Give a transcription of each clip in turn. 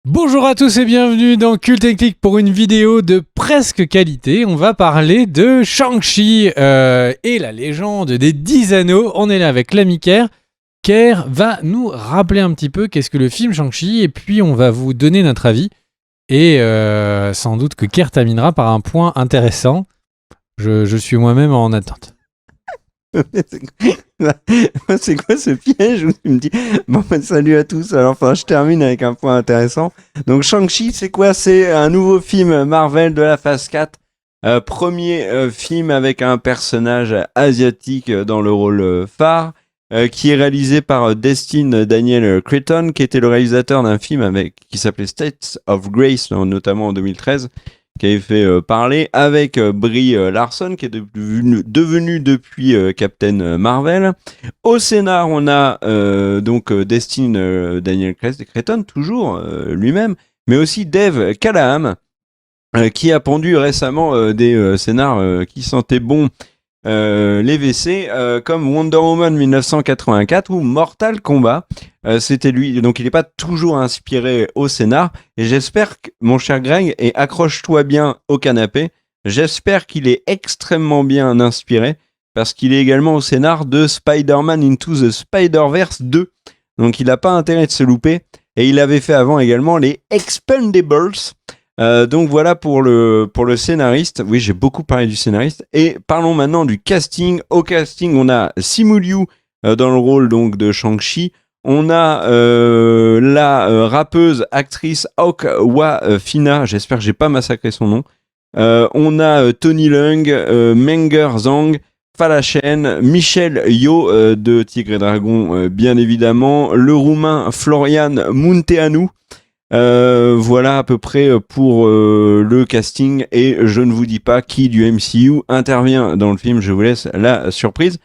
Bonjour à tous et bienvenue dans Cult & Click pour une vidéo de presque qualité. On va parler de Shang-Chi et la légende des 10 anneaux. On est là avec l'ami Kerr. Kerr va nous rappeler un petit peu qu'est-ce que le film Shang-Chi et puis on va vous donner notre avis. Et sans doute que Kerr terminera par un point intéressant. Je suis moi-même en attente. C'est quoi ce piège où tu me dis bon salut à tous, alors je termine avec un point intéressant. Donc Shang-Chi, c'est quoi? C'est un nouveau film Marvel de la phase 4, premier film avec un personnage asiatique dans le rôle phare, qui est réalisé par Destin Daniel Cretton, qui était le réalisateur d'un film qui s'appelait States of Grace, notamment en 2013, qui avait fait parler avec Brie Larson, qui est devenu depuis Captain Marvel. Au scénar, on a donc Destin Daniel Cretton, toujours lui-même, mais aussi Dave Callaham, qui a pondu récemment des scénars qui sentaient bon les WC, comme Wonder Woman 1984 ou Mortal Kombat. C'était lui, donc il n'est pas toujours inspiré au scénar, et j'espère que, mon cher Greg, et accroche-toi bien au canapé, j'espère qu'il est extrêmement bien inspiré, parce qu'il est également au scénar de Spider-Man Into the Spider-Verse 2, donc il n'a pas intérêt de se louper, et il avait fait avant également les Expendables. Donc voilà pour le scénariste. Oui, j'ai beaucoup parlé du scénariste. Et parlons maintenant du casting. Au casting, on a Simu Liu dans le rôle donc de Shang-Chi. On a la rappeuse, actrice Awkwafina. J'espère que j'ai pas massacré son nom. On a Tony Leung, Menger Zhang, Fala Chen, Michel Yeoh de Tigre et Dragon, bien évidemment. Le roumain Florian Munteanu. Voilà à peu près pour le casting, et je ne vous dis pas qui du MCU intervient dans le film, je vous laisse la surprise.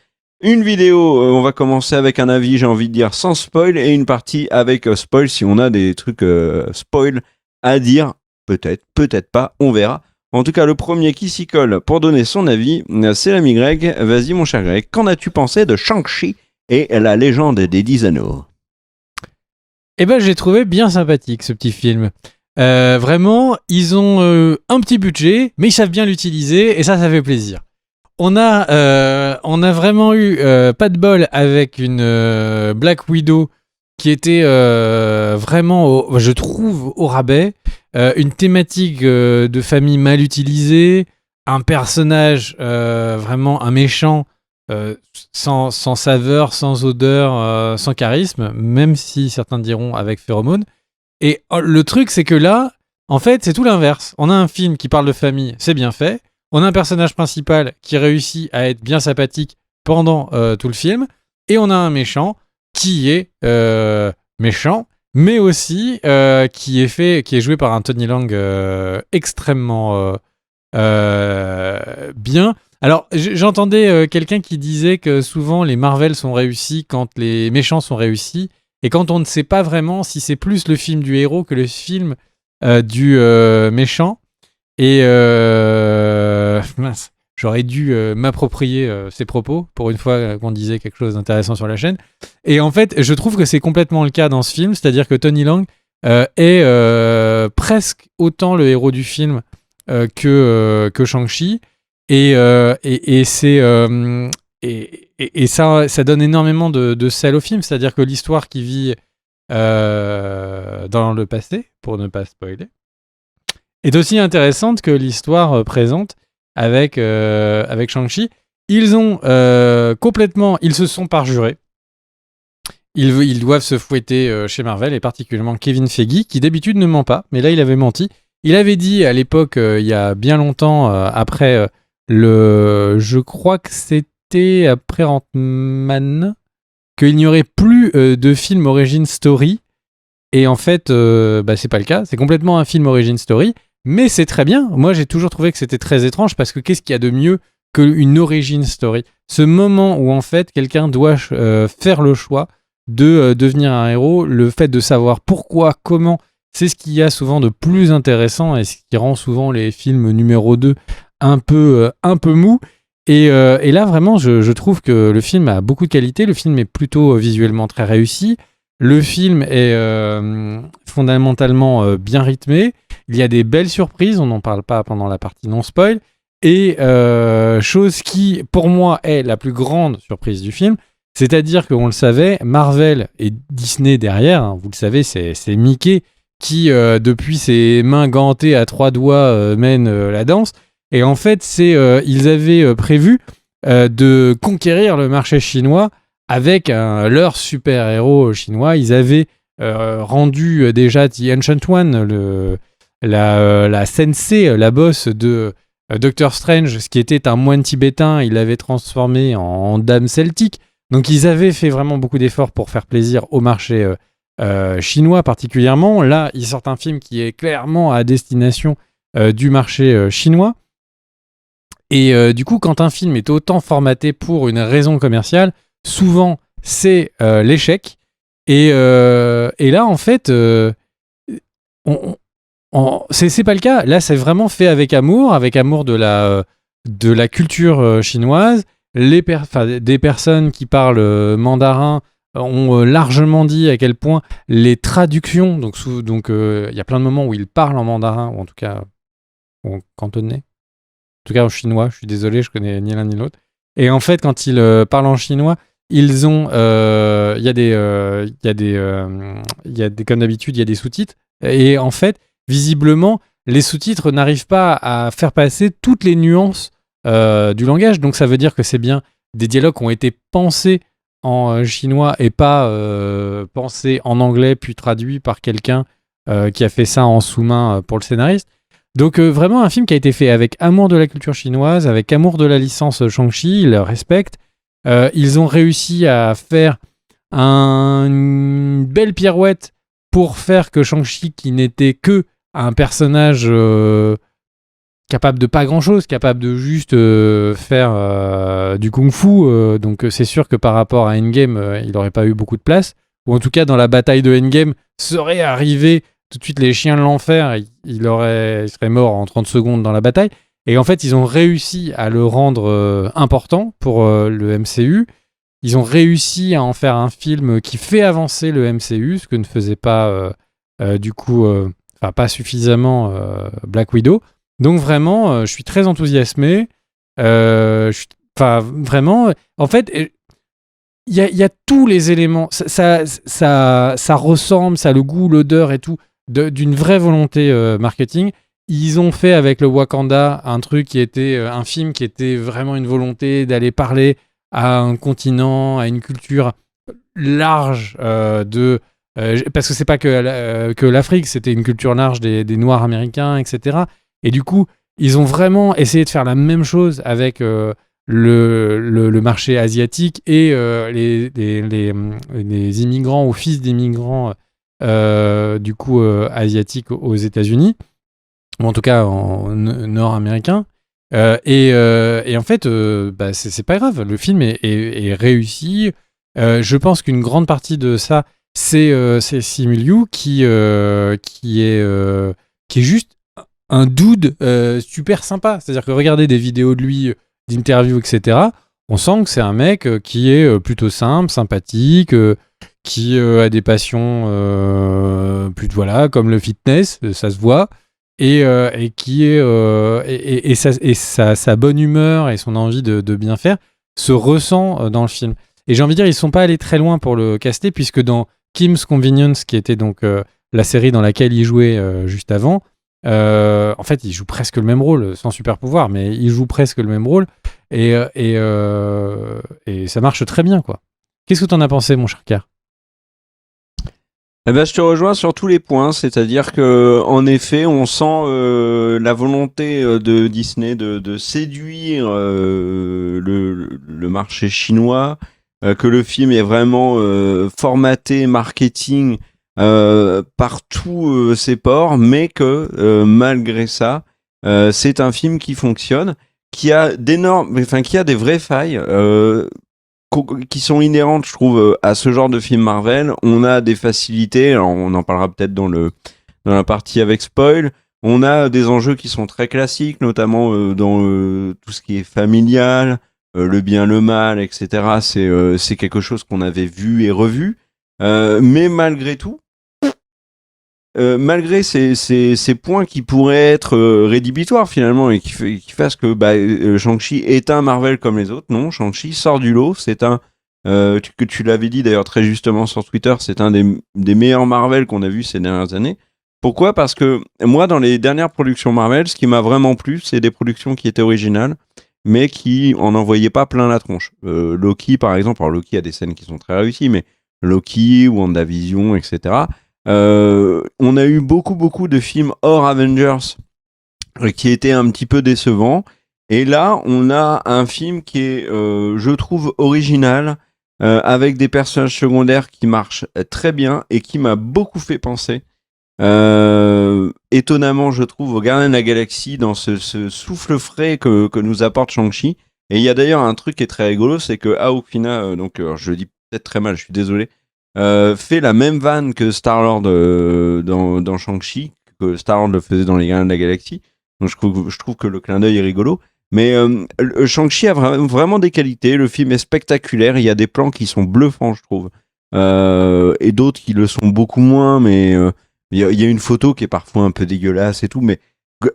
Une vidéo, on va commencer avec un avis, j'ai envie de dire sans spoil, et une partie avec spoil si on a des trucs spoil à dire, peut-être pas, on verra. En tout cas, le premier qui s'y colle pour donner son avis, c'est l'ami Greg. Vas-y mon cher Greg, qu'en as-tu pensé de Shang-Chi et la légende des 10 anneaux? Eh ben, j'ai trouvé bien sympathique ce petit film. Vraiment, ils ont un petit budget, mais ils savent bien l'utiliser, et ça fait plaisir. On a vraiment eu pas de bol avec une Black Widow qui était vraiment, je trouve, au rabais. Une thématique de famille mal utilisée, un personnage vraiment un méchant. Sans saveur, sans odeur, sans charisme, même si certains diront avec phéromone. Et le truc, c'est que là, en fait, c'est tout l'inverse. On a un film qui parle de famille, c'est bien fait. On a un personnage principal qui réussit à être bien sympathique pendant tout le film. Et on a un méchant qui est méchant, mais aussi qui est joué par un Tony Leung extrêmement bien. Alors, j'entendais quelqu'un qui disait que souvent les Marvel sont réussis quand les méchants sont réussis, et quand on ne sait pas vraiment si c'est plus le film du héros que le film du méchant. Et mince, j'aurais dû m'approprier ces propos pour une fois qu'on disait quelque chose d'intéressant sur la chaîne. Et en fait, je trouve que c'est complètement le cas dans ce film, c'est-à-dire que Tony Leung est presque autant le héros du film que Shang-Chi. Et ça donne énormément de sel au film, c'est-à-dire que l'histoire qui vit dans le passé, pour ne pas spoiler, est aussi intéressante que l'histoire présente avec Shang-Chi. Ils se sont parjurés. Ils doivent se fouetter chez Marvel, et particulièrement Kevin Feige, qui d'habitude ne ment pas, mais là il avait menti. Il avait dit à l'époque, il y a bien longtemps, après je crois que c'était après Ant-Man, qu'il n'y aurait plus de film origin story, et en fait c'est pas le cas, c'est complètement un film origin story, mais c'est très bien. Moi j'ai toujours trouvé que c'était très étrange, parce que qu'est-ce qu'il y a de mieux qu'une origin story, ce moment où en fait quelqu'un doit faire le choix de devenir un héros, le fait de savoir pourquoi, comment, c'est ce qu'il y a souvent de plus intéressant, et ce qui rend souvent les films numéro 2 un peu mou. Et là, vraiment, je trouve que le film a beaucoup de qualité. Le film est plutôt visuellement très réussi. Le film est fondamentalement bien rythmé. Il y a des belles surprises, on n'en parle pas pendant la partie non-spoil. Et chose qui, pour moi, est la plus grande surprise du film, c'est-à-dire qu'on le savait, Marvel et Disney derrière, hein, vous le savez, c'est Mickey qui, depuis ses mains gantées à 3 doigts, mène la danse. Et en fait, ils avaient prévu de conquérir le marché chinois avec leur super-héros chinois. Ils avaient rendu déjà The Ancient One, la sensei, la boss de Doctor Strange, ce qui était un moine tibétain, il l'avait transformé en dame celtique. Donc ils avaient fait vraiment beaucoup d'efforts pour faire plaisir au marché chinois particulièrement. Là, ils sortent un film qui est clairement à destination du marché chinois. Et du coup, quand un film est autant formaté pour une raison commerciale, souvent c'est l'échec. Et là, en fait, c'est pas le cas. Là, c'est vraiment fait avec amour de la culture chinoise. Des personnes qui parlent mandarin ont largement dit à quel point les traductions, donc il y a plein de moments où ils parlent en mandarin, ou en tout cas en cantonais, en tout cas en chinois, je suis désolé, je connais ni l'un ni l'autre. Et en fait, quand ils parlent en chinois, ils ont, il y a des, comme d'habitude, il y a des sous-titres. Et en fait, visiblement, les sous-titres n'arrivent pas à faire passer toutes les nuances du langage. Donc ça veut dire que c'est bien des dialogues qui ont été pensés en chinois et pas pensés en anglais puis traduits par quelqu'un qui a fait ça en sous-main pour le scénariste. Donc vraiment un film qui a été fait avec amour de la culture chinoise, avec amour de la licence Shang-Chi, ils le respectent. Ils ont réussi à faire une belle pirouette pour faire que Shang-Chi, qui n'était que un personnage capable de pas grand-chose, capable de juste faire du kung-fu, donc c'est sûr que par rapport à Endgame, il n'aurait pas eu beaucoup de place, ou en tout cas dans la bataille de Endgame, serait arrivé tout de suite les chiens de l'enfer, il serait mort en 30 secondes dans la bataille. Et en fait, ils ont réussi à le rendre important pour le MCU. Ils ont réussi à en faire un film qui fait avancer le MCU, ce que ne faisait pas, pas suffisamment Black Widow. Donc vraiment, je suis très enthousiasmé. Vraiment, en fait, il y a tous les éléments. Ça ressemble, ça a le goût, l'odeur et tout, d'une vraie volonté marketing. Ils ont fait avec le Wakanda un truc qui était un film qui était vraiment une volonté d'aller parler à un continent, à une culture large parce que c'est pas que l'Afrique, c'était une culture large des Noirs américains, etc. Et du coup, ils ont vraiment essayé de faire la même chose avec le marché asiatique et les immigrants ou fils d'immigrants asiatiques aux États-Unis, ou en tout cas en nord-américain. Et en fait, c'est pas grave, le film est réussi. Je pense qu'une grande partie de ça, c'est Simu Liu qui est juste un dude super sympa. C'est-à-dire que regardez des vidéos de lui, d'interviews, etc., on sent que c'est un mec qui est plutôt simple, sympathique, qui a des passions comme le fitness, ça se voit. Et qui est sa bonne humeur et son envie de bien faire se ressent dans le film. Et j'ai envie de dire, ils sont pas allés très loin pour le caster, puisque dans Kim's Convenience, qui était donc la série dans laquelle il jouait juste avant, en fait, il joue presque le même rôle, sans super pouvoir, mais il joue presque le même rôle, et ça marche très bien, quoi. Qu'est-ce que t'en as pensé, mon cher Car ? Je te rejoins sur tous les points, c'est-à-dire que en effet, on sent la volonté de Disney de séduire le marché chinois, que le film est vraiment formaté marketing par tous ses ports, mais que malgré ça, c'est un film qui fonctionne, qui a des vraies failles. Qui sont inhérentes, je trouve, à ce genre de film Marvel. On a des facilités, alors on en parlera peut-être dans la partie avec spoil. On a des enjeux qui sont très classiques, notamment dans tout ce qui est familial, le bien, le mal, etc. C'est quelque chose qu'on avait vu et revu. Mais malgré tout, malgré ces points qui pourraient être rédhibitoires finalement et qui fassent que Shang-Chi est un Marvel comme les autres, non, Shang-Chi sort du lot, c'est un que tu l'avais dit d'ailleurs très justement sur Twitter, c'est un des meilleurs Marvel qu'on a vu ces dernières années. Pourquoi ? Parce que moi, dans les dernières productions Marvel, ce qui m'a vraiment plu, c'est des productions qui étaient originales, mais qui en envoyaient pas plein la tronche. Loki, par exemple, alors Loki a des scènes qui sont très réussies, mais Loki, WandaVision, etc. On a eu beaucoup de films hors Avengers qui étaient un petit peu décevants. Et là, on a un film qui est, je trouve, original, avec des personnages secondaires qui marchent très bien et qui m'a beaucoup fait penser, étonnamment, je trouve, au Gardien de la Galaxie, dans ce souffle frais que nous apporte Shang-Chi. Et il y a d'ailleurs un truc qui est très rigolo, c'est que Awok Fina, je le dis peut-être très mal, je suis désolé, fait la même vanne que Star-Lord dans Shang-Chi, que Star-Lord le faisait dans les Gardiens de la Galaxie. Donc je trouve que le clin d'œil est rigolo. Mais Shang-Chi a vraiment des qualités. Le film est spectaculaire. Il y a des plans qui sont bluffants, je trouve. Et d'autres qui le sont beaucoup moins. Mais il y a une photo qui est parfois un peu dégueulasse et tout. Mais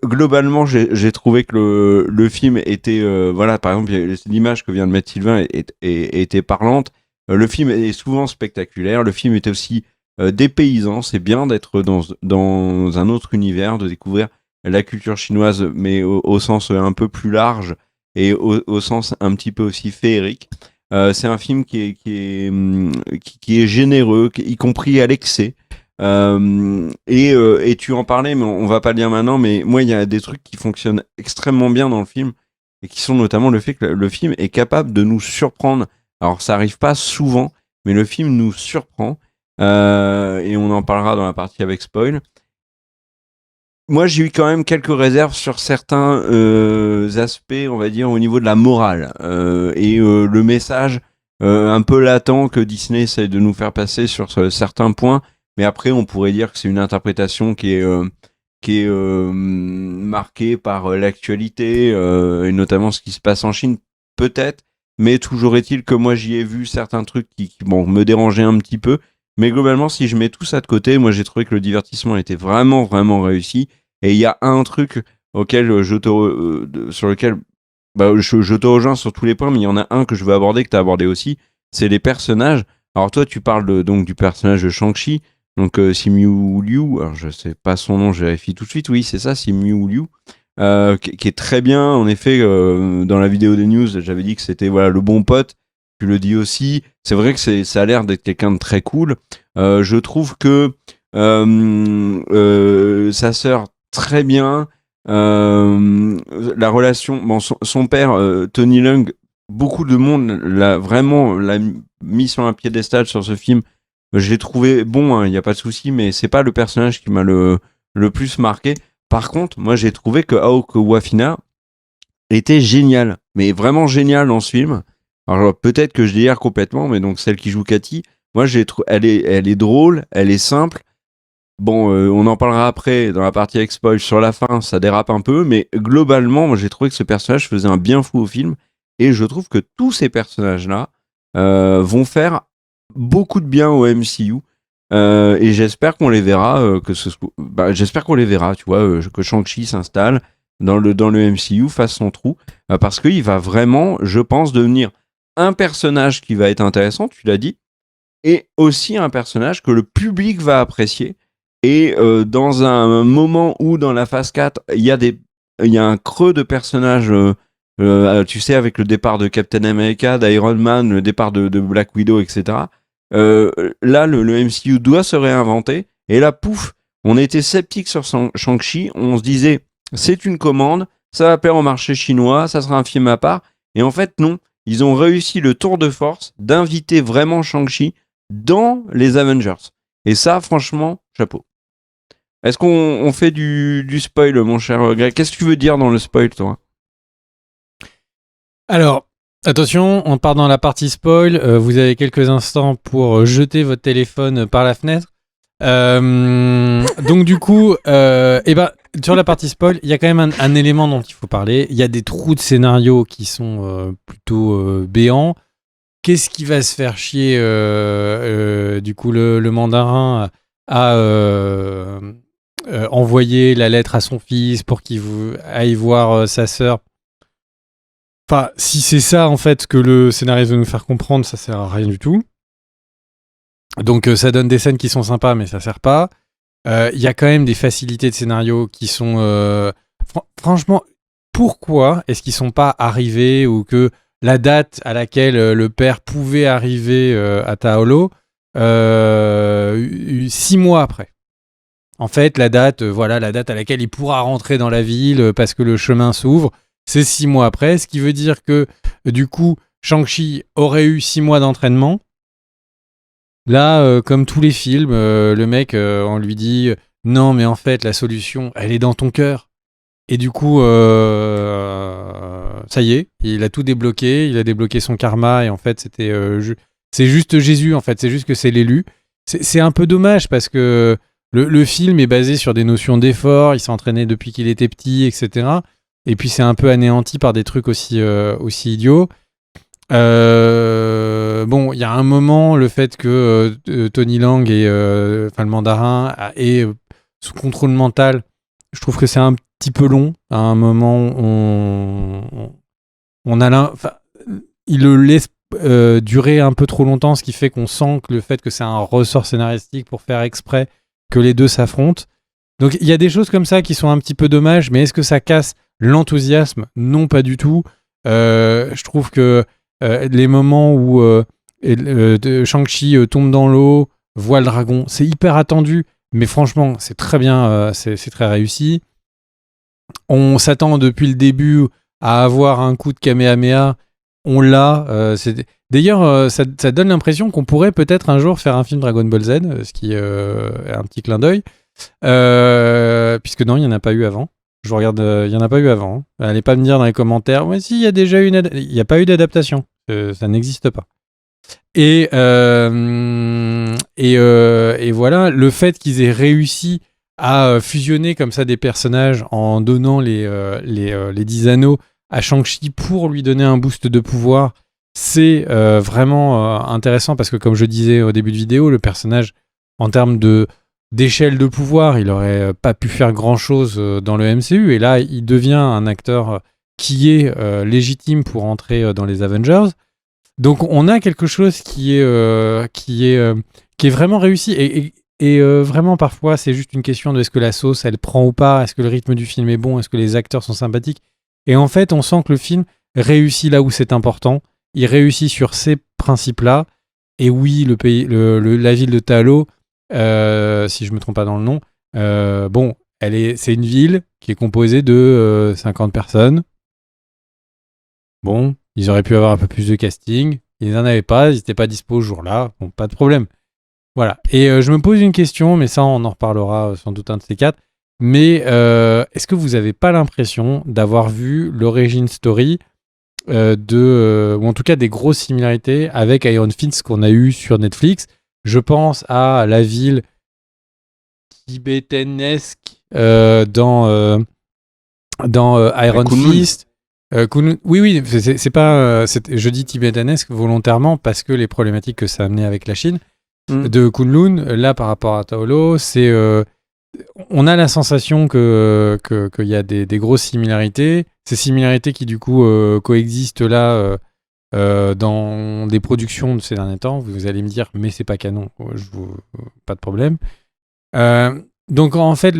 globalement, j'ai trouvé que le film était... voilà, par exemple, l'image que vient de mettre Sylvain était parlante. Le film est souvent spectaculaire. Le film est aussi dépaysant. C'est bien d'être dans un autre univers, de découvrir la culture chinoise, mais au sens un peu plus large et au sens un petit peu aussi féerique. C'est un film qui est généreux, y compris à l'excès. Et tu en parlais, mais on va pas le dire maintenant, mais moi, il y a des trucs qui fonctionnent extrêmement bien dans le film, et qui sont notamment le fait que le film est capable de nous surprendre. Alors, ça arrive pas souvent, mais le film nous surprend, et on en parlera dans la partie avec spoil. Moi, j'ai eu quand même quelques réserves sur certains aspects, on va dire, au niveau de la morale, et le message un peu latent que Disney essaie de nous faire passer sur certains points. Mais après, on pourrait dire que c'est une interprétation qui est marquée par l'actualité, et notamment ce qui se passe en Chine, peut-être. Mais toujours est-il que moi, j'y ai vu certains trucs qui me dérangeaient un petit peu. Mais globalement, si je mets tout ça de côté, moi, j'ai trouvé que le divertissement était vraiment réussi. Et il y a un truc auquel sur lequel je te rejoins sur tous les points, mais il y en a un que je veux aborder, que tu as abordé aussi, c'est les personnages. Alors toi, tu parles donc du personnage de Shang-Chi, donc Simu Liu, alors je sais pas son nom, je vérifie tout de suite, oui, c'est ça, Simu Liu, qui est très bien, en effet, dans la vidéo des news, j'avais dit que c'était voilà, le bon pote, tu le dis aussi, c'est vrai que ça a l'air d'être quelqu'un de très cool. Je trouve que sa sœur, très bien. La relation, son père, Tony Leung, beaucoup de monde l'a mis sur un piédestal sur ce film. Je l'ai trouvé bon, il n'y a pas de souci, mais c'est pas le personnage qui m'a le plus marqué. Par contre, moi j'ai trouvé que Aok Wafina était géniale, mais vraiment géniale dans ce film. Alors peut-être que je délire complètement, mais donc celle qui joue Cathy, moi elle est drôle, elle est simple. Bon, on en parlera après dans la partie avec spoil. Sur la fin, ça dérape un peu, mais globalement, moi j'ai trouvé que ce personnage faisait un bien fou au film, et je trouve que tous ces personnages-là vont faire beaucoup de bien au MCU, et j'espère qu'on les verra, j'espère qu'on les verra, tu vois, que Shang-Chi s'installe dans le MCU, fasse son trou, parce qu'il va vraiment, je pense, devenir un personnage qui va être intéressant, tu l'as dit, et aussi un personnage que le public va apprécier. Et dans un moment où, dans la phase 4, il y a un creux de personnages, tu sais, avec le départ de Captain America, d'Iron Man, le départ de Black Widow, etc. Là, le MCU doit se réinventer. Et là, pouf, on était sceptique sur Shang-Chi. On se disait, c'est une commande, ça va plaire au marché chinois, ça sera un film à part. Et en fait, non. Ils ont réussi le tour de force d'inviter vraiment Shang-Chi dans les Avengers. Et ça, franchement, chapeau. Est-ce qu'on fait du spoil, mon cher Greg ? Qu'est-ce que tu veux dire dans le spoil, toi ? Alors, attention, on part dans la partie spoil. Vous avez quelques instants pour jeter votre téléphone par la fenêtre. Donc du coup, sur la partie spoil, il y a quand même un élément dont il faut parler. Il y a des trous de scénario qui sont plutôt béants, qu'est-ce qui va se faire chier du coup le mandarin à envoyer la lettre à son fils pour qu'il aille voir sa sœur. Enfin, si c'est ça en fait que le scénariste veut nous faire comprendre, ça sert à rien du tout. Donc ça donne des scènes qui sont sympas, mais ça sert pas. Il y a quand même des facilités de scénario qui sont... franchement, pourquoi est-ce qu'ils sont pas arrivés ou que la date à laquelle le père pouvait arriver à Taolo 6 mois après. En fait, la date à laquelle il pourra rentrer dans la ville parce que le chemin s'ouvre, c'est 6 mois après, ce qui veut dire que du coup, Shang-Chi aurait eu 6 mois d'entraînement. Là, comme tous les films, le mec, on lui dit non, mais en fait, la solution, elle est dans ton cœur. Et du coup, ça y est, il a tout débloqué, il a débloqué son karma, et en fait, c'est juste Jésus, en fait, c'est juste que c'est l'élu. C'est un peu dommage parce que le film est basé sur des notions d'effort, il s'est entraîné depuis qu'il était petit, etc. Et puis c'est un peu anéanti par des trucs aussi idiots. Bon, il y a un moment, le fait que Tony Leung et le mandarin est sous contrôle mental, je trouve que c'est un petit peu long. À un moment, il le laisse durer un peu trop longtemps, ce qui fait qu'on sent que le fait que c'est un ressort scénaristique pour faire exprès que les deux s'affrontent. Donc il y a des choses comme ça qui sont un petit peu dommages, mais est-ce que ça casse l'enthousiasme ? Non, pas du tout. Je trouve que les moments où Shang-Chi tombe dans l'eau, voit le dragon, c'est hyper attendu, mais franchement, c'est très bien, c'est très réussi. On s'attend depuis le début à avoir un coup de Kamehameha, on l'a. D'ailleurs, ça donne l'impression qu'on pourrait peut-être un jour faire un film Dragon Ball Z, ce qui est un petit clin d'œil, puisque non, il n'y en a pas eu avant. Je regarde, il n'y en a pas eu avant. Allez pas me dire dans les commentaires, ouais, si, il y a déjà il n'y a pas eu d'adaptation. Ça n'existe pas. Et voilà, le fait qu'ils aient réussi à fusionner comme ça des personnages en donnant les 10 anneaux à Shang-Chi pour lui donner un boost de pouvoir, c'est vraiment intéressant parce que comme je disais au début de vidéo, le personnage en termes d'échelle de pouvoir, il aurait pas pu faire grand-chose dans le MCU et là il devient un acteur qui est légitime pour entrer dans les Avengers. Donc on a quelque chose qui est vraiment réussi et vraiment parfois c'est juste une question de est-ce que la sauce elle prend ou pas, est-ce que le rythme du film est bon, est-ce que les acteurs sont sympathiques, et en fait on sent que le film réussit là où c'est important, il réussit sur ces principes-là. Et oui, la ville de Talo, si je me trompe pas dans le nom, bon, c'est une ville qui est composée de 50 personnes. Bon, ils auraient pu avoir un peu plus de casting. Ils n'en avaient pas, ils n'étaient pas dispo ce jour-là. Bon, pas de problème. Voilà. Et je me pose une question, mais ça, on en reparlera sans doute un de ces quatre. Mais est-ce que vous n'avez pas l'impression d'avoir vu l'origin story ou en tout cas des grosses similarités avec Iron Fist qu'on a eu sur Netflix? Je pense à la ville tibétanesque dans Iron Fist. Oui, c'est pas. Je dis tibétanesque volontairement parce que les problématiques que ça a amené avec la Chine de Kunlun, là par rapport à Taolo, c'est. On a la sensation qu'il y a des grosses similarités. Ces similarités qui du coup coexistent là dans des productions de ces derniers temps. Vous allez me dire, mais c'est pas canon. Pas de problème. Donc en fait,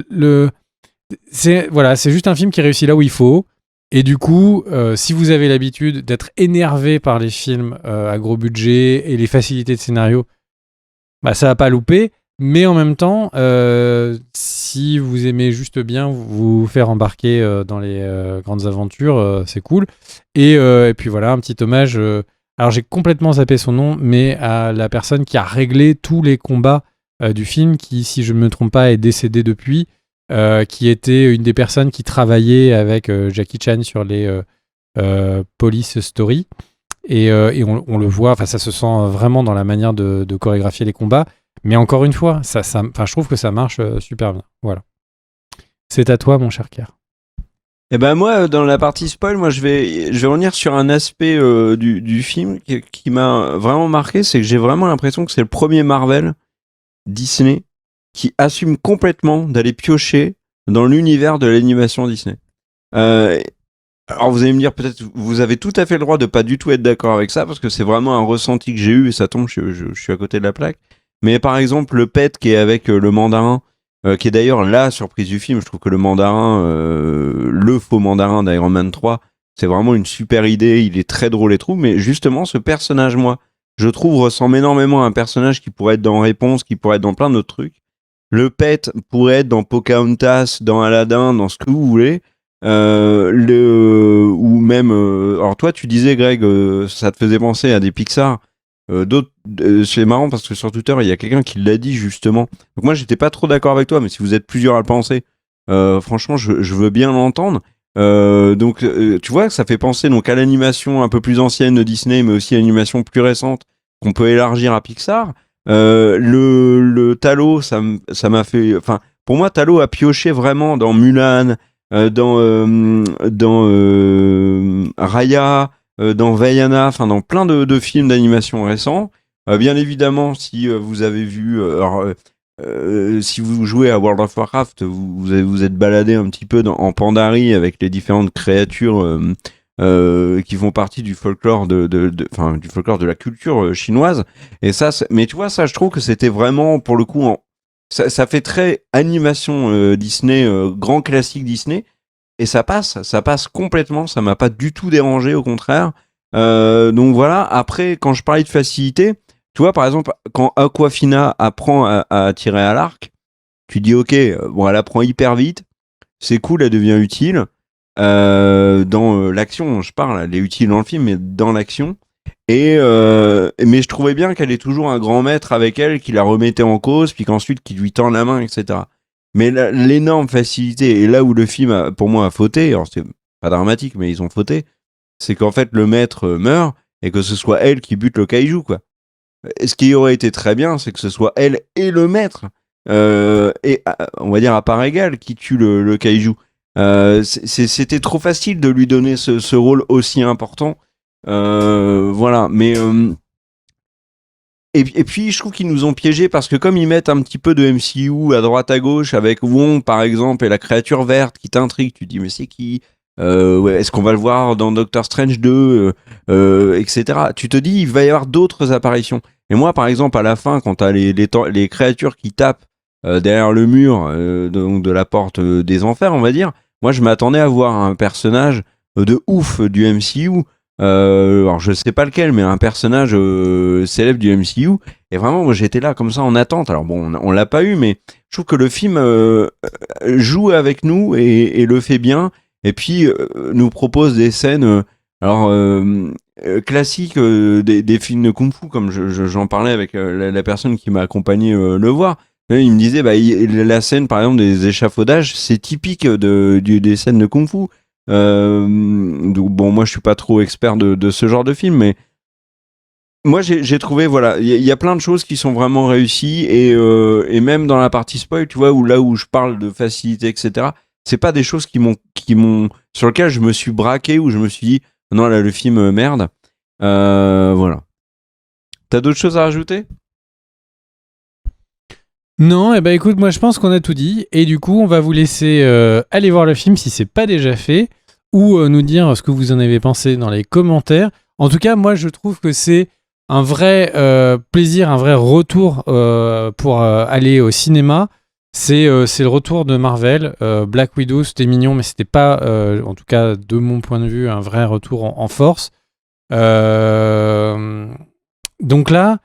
c'est juste un film qui réussit là où il faut. Et du coup, si vous avez l'habitude d'être énervé par les films à gros budget et les facilités de scénario, bah ça va pas louper. Mais en même temps, si vous aimez juste bien vous faire embarquer dans les grandes aventures, c'est cool. Et puis voilà, un petit hommage. Alors j'ai complètement zappé son nom, mais à la personne qui a réglé tous les combats du film, qui, si je ne me trompe pas, est décédée depuis. Qui était une des personnes qui travaillait avec Jackie Chan sur les Police Story. Et on le voit, ça se sent vraiment dans la manière de chorégraphier les combats. Mais encore une fois, je trouve que ça marche super bien. Voilà. C'est à toi, mon cher Kerr. Et ben moi, dans la partie spoil, moi je vais revenir sur un aspect du film qui m'a vraiment marqué, c'est que j'ai vraiment l'impression que c'est le premier Marvel Disney qui assume complètement d'aller piocher dans l'univers de l'animation Disney. Euh, alors vous allez me dire peut-être vous avez tout à fait le droit de pas du tout être d'accord avec ça parce que c'est vraiment un ressenti que j'ai eu et ça tombe, je suis à côté de la plaque. Mais par exemple le pet qui est avec le mandarin, qui est d'ailleurs la surprise du film, je trouve que le mandarin, le faux mandarin d'Iron Man 3, c'est vraiment une super idée, il est très drôle et tout, mais justement ce personnage, moi, je trouve ressemble énormément à un personnage qui pourrait être dans Réponse, qui pourrait être dans plein d'autres trucs. Le pet pourrait être dans Pocahontas, dans Aladdin, dans ce que vous voulez. Ou même alors toi tu disais Greg ça te faisait penser à des Pixar d'autres c'est marrant parce que sur Twitter il y a quelqu'un qui l'a dit justement, donc moi j'étais pas trop d'accord avec toi, mais si vous êtes plusieurs à le penser, franchement je veux bien l'entendre. Donc tu vois, ça fait penser donc à l'animation un peu plus ancienne de Disney, mais aussi à l'animation plus récente qu'on peut élargir à Pixar. Le Talo, ça m'a fait, enfin pour moi Talo a pioché vraiment dans Mulan, dans Raya, dans Vaiana, enfin dans plein de films d'animation récents. Bien évidemment, si vous avez vu, si vous jouez à World of Warcraft, vous êtes baladé un petit peu en Pandarie avec les différentes créatures qui font partie du folklore du folklore de la culture chinoise. Et ça, mais tu vois, ça, je trouve que c'était vraiment pour le coup ça fait très animation Disney, grand classique Disney, et ça passe complètement, ça m'a pas du tout dérangé, au contraire. Donc voilà, après, quand je parlais de facilité, tu vois, par exemple, quand Aquafina apprend à tirer à l'arc, tu dis, ok, bon, elle apprend hyper vite, c'est cool, elle devient utile. Dans l'action, je parle, elle est utile dans le film, mais dans l'action. Mais je trouvais bien qu'elle ait toujours un grand maître avec elle qui la remettait en cause, puis qu'ensuite qui lui tend la main, etc. Mais l'énorme facilité, et là où le film pour moi a fauté, alors c'est pas dramatique, mais ils ont fauté, c'est qu'en fait le maître meurt et que ce soit elle qui bute le kaiju, quoi. Et ce qui aurait été très bien, c'est que ce soit elle et le maître, et on va dire à part égale, qui tue le kaiju. C'était trop facile de lui donner ce rôle aussi important. Voilà, mais et puis je trouve qu'ils nous ont piégés parce que comme ils mettent un petit peu de MCU à droite à gauche avec Wong par exemple et la créature verte qui t'intrigue, tu te dis mais c'est qui, ouais, est-ce qu'on va le voir dans Doctor Strange 2, etc. Tu te dis il va y avoir d'autres apparitions. Et moi par exemple à la fin quand t'as les créatures qui tapent derrière le mur donc de la porte des enfers on va dire, moi je m'attendais à voir un personnage de ouf du MCU. Alors je sais pas lequel, mais un personnage célèbre du MCU. Et vraiment, moi j'étais là comme ça en attente. Alors bon, on l'a pas eu, mais je trouve que le film joue avec nous et le fait bien. Et puis nous propose des scènes, classiques des films de kung-fu, comme j'en parlais avec la personne qui m'a accompagné le voir. Il me disait, la scène par exemple des échafaudages, c'est typique des scènes de kung-fu. Donc bon, moi je suis pas trop expert de ce genre de film, mais moi j'ai trouvé, voilà, il y a plein de choses qui sont vraiment réussies et même dans la partie spoil, tu vois, là où je parle de facilité, etc. C'est pas des choses sur lesquelles je me suis braqué ou je me suis dit non là le film merde. Voilà. T'as d'autres choses à rajouter? Non, et bah écoute, moi je pense qu'on a tout dit, et du coup on va vous laisser aller voir le film si c'est pas déjà fait, ou nous dire ce que vous en avez pensé dans les commentaires. En tout cas, moi je trouve que c'est un vrai plaisir, un vrai retour pour aller au cinéma. C'est le retour de Marvel. Black Widow, c'était mignon, mais c'était pas, en tout cas de mon point de vue, un vrai retour en force. Donc là,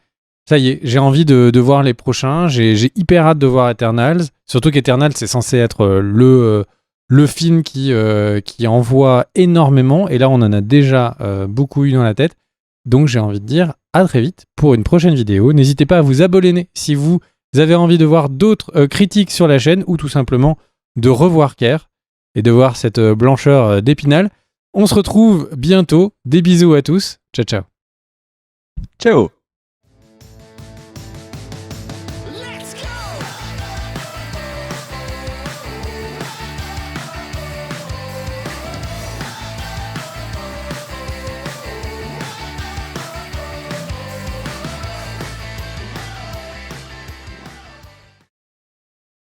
ça y est, j'ai envie de voir les prochains. J'ai hyper hâte de voir Eternals. Surtout qu'Eternals, c'est censé être le film qui envoie énormément. Et là, on en a déjà beaucoup eu dans la tête. Donc, j'ai envie de dire à très vite pour une prochaine vidéo. N'hésitez pas à vous abonner si vous avez envie de voir d'autres critiques sur la chaîne ou tout simplement de revoir Care et de voir cette blancheur d'Épinal. On se retrouve bientôt. Des bisous à tous. Ciao, ciao. Ciao.